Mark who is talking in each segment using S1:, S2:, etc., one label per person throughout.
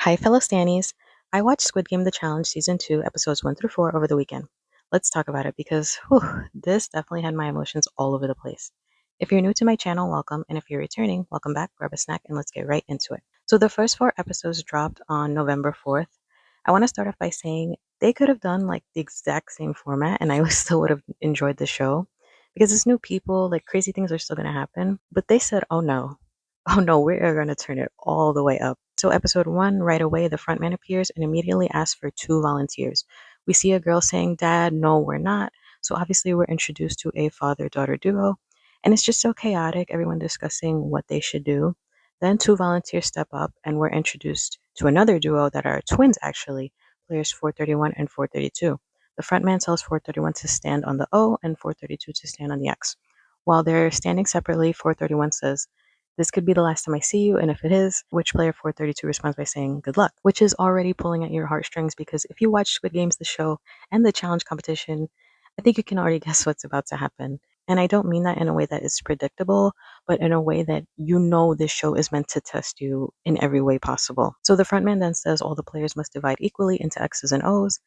S1: Hi, fellow Stannies. I watched Squid Game The Challenge Season 2, Episodes 1 through 4 over the weekend. Let's talk about it because this definitely had my emotions all over the place. If you're new to my channel, welcome, and if you're returning, welcome back, grab a snack, and let's get right into it. So, the first four episodes dropped on November 4th. I want to start off by saying they could have done like the exact same format, and I still would have enjoyed the show because it's new people, like crazy things are still going to happen. But they said, oh no, oh no, we are going to turn it all the way up. So, episode one, right away, the frontman appears and immediately asks for two volunteers. We see a girl saying, Dad, no, we're not. So, obviously, we're introduced to a father daughter duo. And it's just so chaotic, everyone discussing what they should do. Then, two volunteers step up and we're introduced to another duo that are twins, actually, players 431 and 432. The frontman tells 431 to stand on the O and 432 to stand on the X. While they're standing separately, 431 says, this could be the last time I see you, and if it is, which player 432 responds by saying good luck, which is already pulling at your heartstrings because if you watch Squid Games, the show, and the challenge competition, I think you can already guess what's about to happen. And I don't mean that in a way that is predictable, but in a way that you know this show is meant to test you in every way possible. So the frontman then says all the players must divide equally into X's and O's.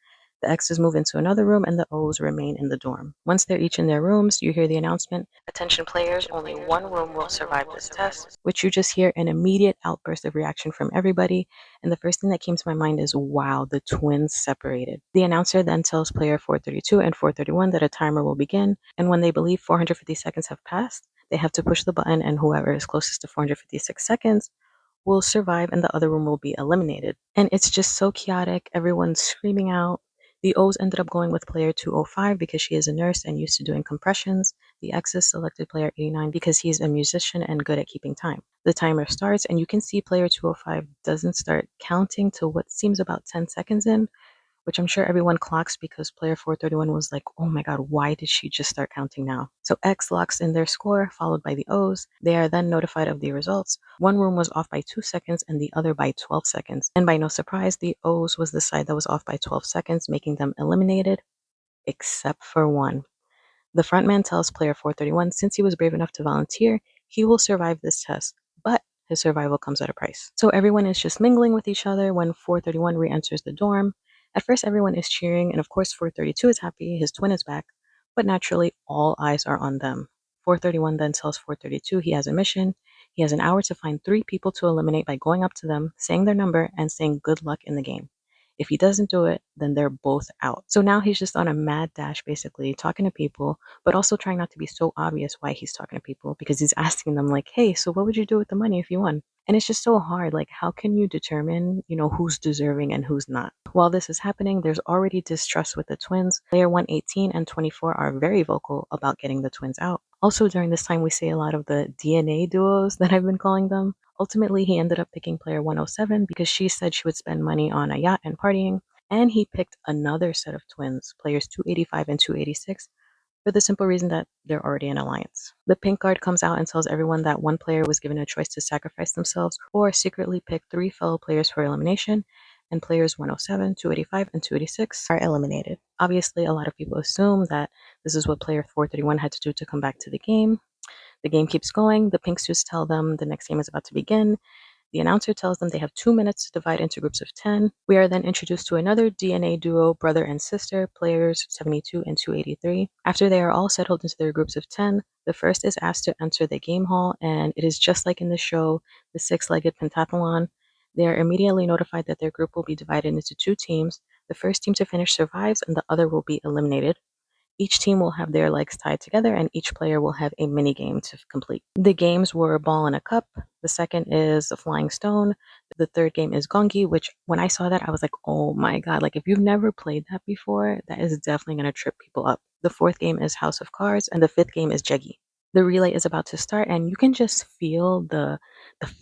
S1: The X's move into another room and the O's remain in the dorm. Once they're each in their rooms, you hear the announcement, attention players, only one room will survive this test, which you just hear an immediate outburst of reaction from everybody. And the first thing that came to my mind is, wow, the twins separated. The announcer then tells player 432 and 431 that a timer will begin, and when they believe 450 seconds have passed, they have to push the button, and whoever is closest to 456 seconds will survive and the other room will be eliminated. And it's just so chaotic. Everyone's screaming out. The O's ended up going with player 205 because she is a nurse and used to doing compressions. The X's selected player 89 because he's a musician and good at keeping time. The timer starts and you can see player 205 doesn't start counting till what seems about 10 seconds in, which I'm sure everyone clocks because player 431 was like, oh my God, why did she just start counting now? So X locks in their score, followed by the O's. They are then notified of the results. One room was off by 2 seconds and the other by 12 seconds. And by no surprise, the O's was the side that was off by 12 seconds, making them eliminated, except for one. The frontman tells player 431 since he was brave enough to volunteer, he will survive this test, but his survival comes at a price. So everyone is just mingling with each other when 431 re enters the dorm. At first, everyone is cheering, and of course, 432 is happy, his twin is back, but naturally, all eyes are on them. 431 then tells 432 he has a mission. He has an hour to find three people to eliminate by going up to them, saying their number, and saying good luck in the game. If he doesn't do it, then they're both out. So now he's just on a mad dash, basically, talking to people, but also trying not to be so obvious why he's talking to people because he's asking them, like, hey, so what would you do with the money if you won? And it's just so hard. Like, how can you determine, who's deserving and who's not? While this is happening, there's already distrust with the twins. Player 118 and 24 are very vocal about getting the twins out. Also, during this time, we see a lot of the DNA duos that I've been calling them. Ultimately, he ended up picking player 107 because she said she would spend money on a yacht and partying. And he picked another set of twins, players 285 and 286, for the simple reason that they're already in alliance. The pink guard comes out and tells everyone that one player was given a choice to sacrifice themselves or secretly pick three fellow players for elimination, and players 107, 285, and 286 are eliminated. Obviously, a lot of people assume that this is what player 431 had to do to come back to the game. The game keeps going. The pink suits tell them the next game is about to begin. The announcer tells them they have 2 minutes to divide into groups of 10. We are then introduced to another DNA duo, brother and sister, players 72 and 283. After they are all settled into their groups of 10, the first is asked to enter the game hall, and it is just like in the show, the six-legged pentathlon. They are immediately notified that their group will be divided into two teams. The first team to finish survives, and the other will be eliminated. Each team will have their legs tied together and each player will have a mini game to complete. The games were ball in a cup. The second is a flying stone. The third game is gongi, which when I saw that, I was like, oh my God, like if you've never played that before, that is definitely going to trip people up. The fourth game is House of Cards and the fifth game is Jeggy. The relay is about to start and you can just feel the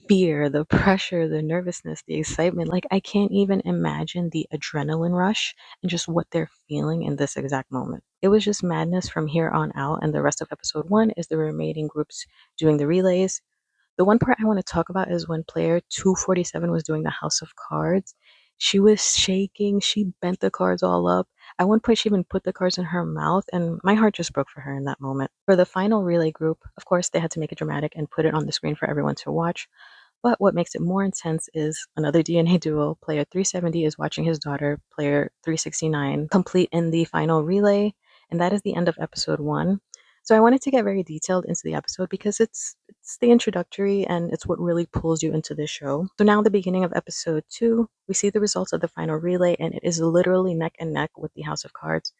S1: fear, the pressure, the nervousness, the excitement. Like I can't even imagine the adrenaline rush and just what they're feeling in this exact moment. It was just madness from here on out, and the rest of episode one is the remaining groups doing the relays. The one part I want to talk about is when player 247 was doing the House of Cards. She was shaking, she bent the cards all up. At one point, she even put the cards in her mouth, and my heart just broke for her in that moment. For the final relay group, of course, they had to make it dramatic and put it on the screen for everyone to watch. But what makes it more intense is another DNA duo. Player 370 is watching his daughter, player 369, complete in the final relay, and that is the end of episode 1. So I wanted to get very detailed into the episode because it's the introductory and it's what really pulls you into this show. So now the beginning of episode 2, we see the results of the final relay and it is literally neck and neck with the House of Cards.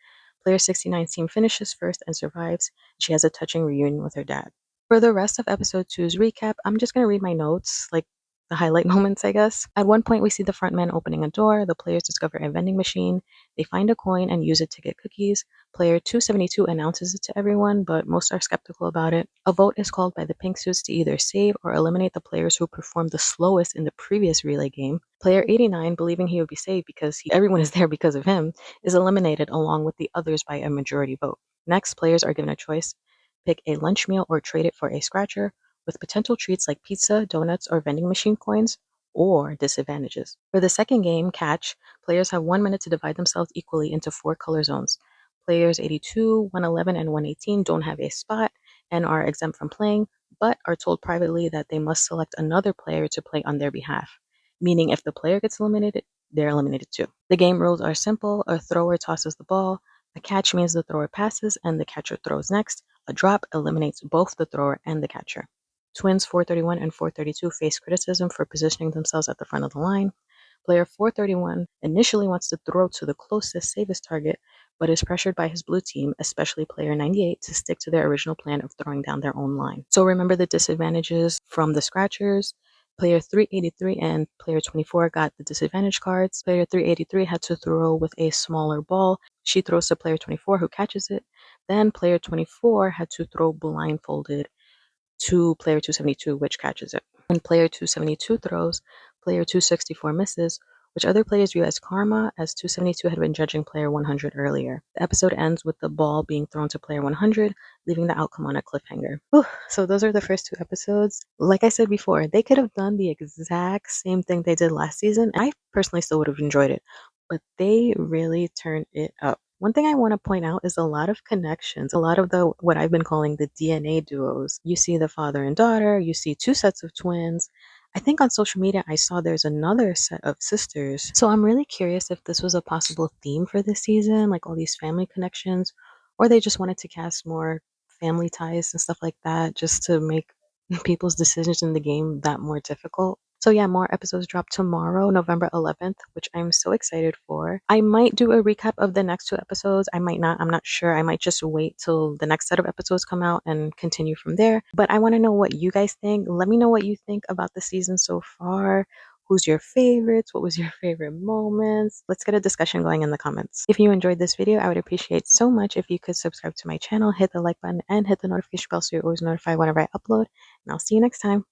S1: Player 69's team finishes first and survives. She has a touching reunion with her dad. For the rest of episode two's recap, I'm just going to read my notes, like the highlight moments, I guess. At one point, we see the front man opening a door. The players discover a vending machine. They find a coin and use it to get cookies. Player 272 announces it to everyone, but most are skeptical about it. A vote is called by the pink suits to either save or eliminate the players who performed the slowest in the previous relay game. Player 89, believing he would be saved because everyone is there because of him, is eliminated along with the others by a majority vote. Next, players are given a choice: pick a lunch meal or trade it for a scratcher, with potential treats like pizza, donuts, or vending machine coins, or disadvantages. For the second game, Catch, players have 1 minute to divide themselves equally into 4 color zones. Players 82, 111, and 118 don't have a spot and are exempt from playing, but are told privately that they must select another player to play on their behalf, meaning if the player gets eliminated, they're eliminated too. The game rules are simple. A thrower tosses the ball, a catch means the thrower passes and the catcher throws next. A drop eliminates both the thrower and the catcher. Twins 431 and 432 face criticism for positioning themselves at the front of the line. Player 431 initially wants to throw to the closest, safest target, but is pressured by his blue team, especially player 98, to stick to their original plan of throwing down their own line. So remember the disadvantages from the scratchers. Player 383 and player 24 got the disadvantage cards. Player 383 had to throw with a smaller ball. She throws to player 24 who catches it. Then player 24 had to throw blindfolded to player 272, which catches it. When player 272 throws, player 264 misses, which other players view as karma, as 272 had been judging player 100 earlier. The episode ends with the ball being thrown to player 100, leaving the outcome on a cliffhanger. Whew, so those are the first 2 episodes. Like I said before, they could have done the exact same thing they did last season, and I personally still would have enjoyed it, but they really turned it up. One thing I want to point out is a lot of connections, a lot of the what I've been calling the DNA duos. You see the father and daughter, you see 2 sets of twins. I think on social media I saw there's another set of sisters. So I'm really curious if this was a possible theme for this season, like all these family connections, or they just wanted to cast more family ties and stuff like that just to make people's decisions in the game that more difficult. So yeah, more episodes drop tomorrow, November 11th, which I'm so excited for. I might do a recap of the next 2 episodes. I might not. I'm not sure. I might just wait till the next set of episodes come out and continue from there. But I want to know what you guys think. Let me know what you think about the season so far. Who's your favorites? What was your favorite moments? Let's get a discussion going in the comments. If you enjoyed this video, I would appreciate so much if you could subscribe to my channel, hit the like button, and hit the notification bell so you're always notified whenever I upload. And I'll see you next time.